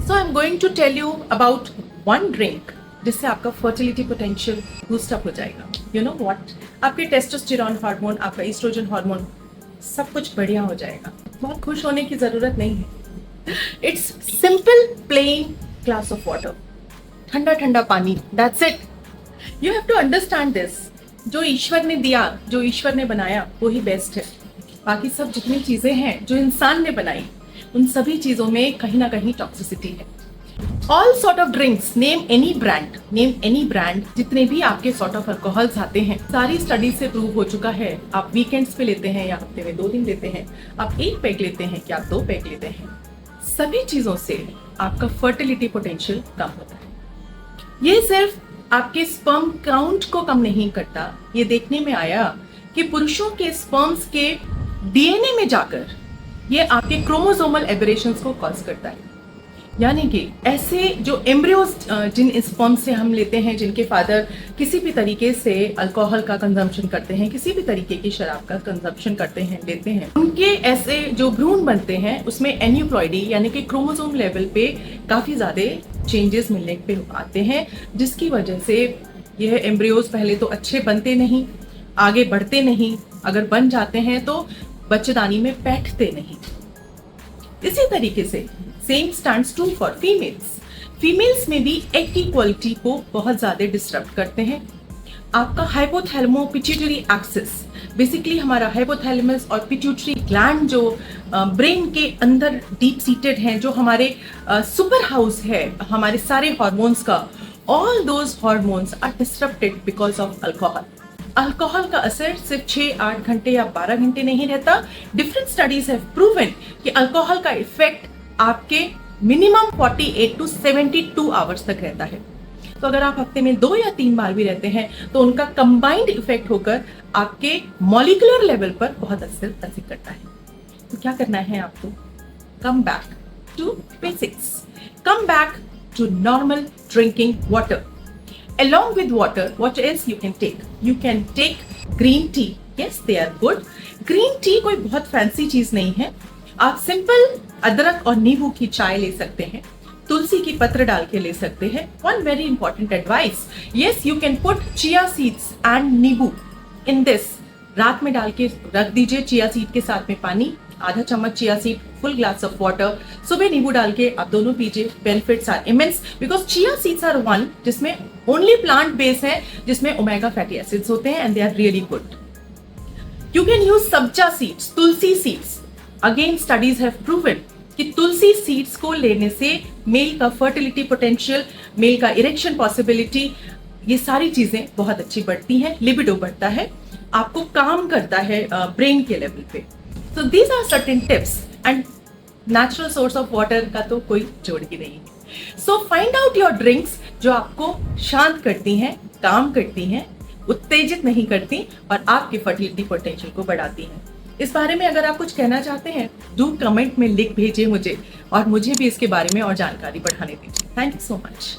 So I am going to tell you about one drink जिससे आपका fertility potential boost up हो जाएगा. You know what, आपके testosterone hormone, आपका estrogen hormone, सब कुछ बढ़िया हो जाएगा. बहुत खुश होने की जरूरत नहीं है. It's simple plain glass of water, ठंडा ठंडा पानी, that's it. You have to understand this. जो ईश्वर ने दिया, जो ईश्वर ने बनाया, वो ही बेस्ट है. बाकी सब जितनी चीजें हैं जो इंसान ने बनाई, उन सभी चीजों में कहीं ना कहीं टॉक्सिसिटी है. All sort of drinks, name any brand, जितने भी आपके सॉर्ट ऑफ अल्कोहल्स आते हैं, सारी स्टडीज से प्रूव हो चुका है. आप वीकेंड्स पे लेते हैं या हफ्ते में 2 दिन लेते हैं, आप 1 पैक लेते हैं क्या आप 2 पैक लेते हैं, सभी चीजों से आपका फर्टिलिटी पोटेंशियल कम होता है. ये सिर्फ आपके स्पर्म काउंट को कम नहीं करता. ये देखने में आया कि पुरुषों के स्पर्म्स के डीएनए में जाकर ये आपके क्रोमोसोमल एबरेशंस को कॉज करता है. यानी कि ऐसे जो एम्ब्रियोज जिन स्पर्म से हम लेते हैं, जिनके फादर किसी भी तरीके से अल्कोहल का कंजम्पशन करते हैं, किसी भी तरीके की शराब का कंजम्पशन करते हैं, लेते हैं, उनके ऐसे जो भ्रूण बनते हैं उसमें एन्यूप्लॉइडी यानी कि क्रोमोसोम लेवल पे काफी ज्यादा चेंजेस मिलने पे आते हैं, जिसकी वजह से यह एम्ब्रियोज पहले तो अच्छे बनते नहीं, आगे बढ़ते नहीं, अगर बन जाते हैं तो बच्चेदानी में बैठते नहीं. इसी तरीके से same stands true for females में भी एग की क्वालिटी को बहुत ज्यादा डिस्टर्ब करते हैं. आपका हाइपोथैलेमो पिट्यूटरी एक्सिस, बेसिकली हमारा हाइपोथैलेमस और पिट्यूटरी ग्लैंड जो ब्रेन के अंदर डीप सीटेड हैं, जो हमारे सुपर हाउस है हमारे सारे हार्मोन्स का, all those hormones are disturbed because of alcohol. Alcohol का असर सिर्फ 6-8 घंटे या 12 घंटे नहीं रहता. डिफरेंट स्टडीज हैव प्रूवन कि अल्कोहल का इफेक्ट आपके मिनिमम 48 to 72 आवर्स तक रहता है. तो अगर आप हफ्ते में 2 या 3 बार भी रहते हैं तो उनका कंबाइंड इफेक्ट होकर आपके मॉलिक्यूलर लेवल पर बहुत असर करता है. तो क्या करना है आपको? Come back to basics, come back to normal drinking water. Along with water, what else you can take? You can take green tea. Yes, they are good. Green tea कोई बहुत फैंसी चीज नहीं है. आप सिंपल अदरक और नींबू की चाय ले सकते हैं, तुलसी की पत्र डाल के ले सकते हैं. One very important advice. Yes, you can put chia seeds and नींबू in this. रात में डाल के रख दीजिए चिया सीड के साथ में पानी, आधा चम्मच chia seed, full glass of water, सुबह नींबू डाल के आप दोनों पीजिए. Benefits are immense because chia seeds are one जिसमें ओनली प्लांट बेस है, जिसमें ओमेगा फैटी एसिड्स होते हैं and they are really good. You can use sabja seeds, tulsi seeds. Again studies have proven कि तुलसी सीड्स को लेने से मेल का फर्टिलिटी पोटेंशियल, मेल का इरेक्शन पॉसिबिलिटी, ये सारी चीजें बहुत अच्छी बढ़ती हैं. लिबिडो बढ़ता है, आपको काम करता है ब्रेन के लेवल पे. So these are certain tips and natural source of water का तो कोई जोड़ ही नहीं है. So find out your drinks जो आपको शांत करती हैं, काम करती हैं, उत्तेजित नहीं करती और आपके फर्टिलिटी पोटेंशियल को बढ़ाती हैं. इस बारे में अगर आप कुछ कहना चाहते हैं, डू कमेंट में लिख भेजिए मुझे और मुझे भी इसके बारे में और जानकारी बढ़ाने दीजिए. Thank you so much.